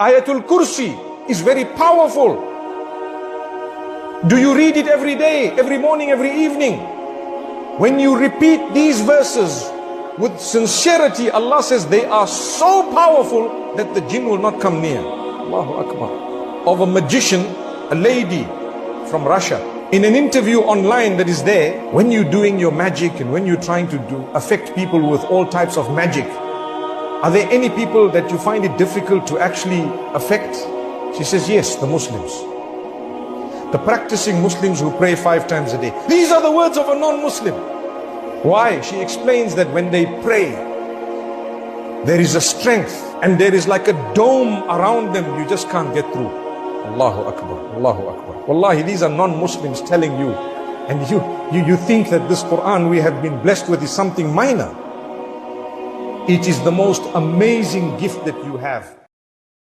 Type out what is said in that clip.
Ayatul-Kursi is very powerful. Do you read it every day, every morning, every evening? When you repeat these verses with sincerity, Allah says they are so powerful that the jinn will not come near. Allahu Akbar. Of a magician, a lady from Russia. In an interview online that is there, when you're doing your magic and when you're trying to affect people with all types of magic, are there any people that you find it difficult to actually affect? She says, yes, the Muslims. The practicing Muslims who pray 5 times a day. These are the words of a non-Muslim. Why? She explains that when they pray, there is a strength and there is like a dome around them. You just can't get through. Allahu Akbar, Allahu Akbar. Wallahi, these are non-Muslims telling you. And you think that this Quran we have been blessed with is something minor. It is the most amazing gift that you have.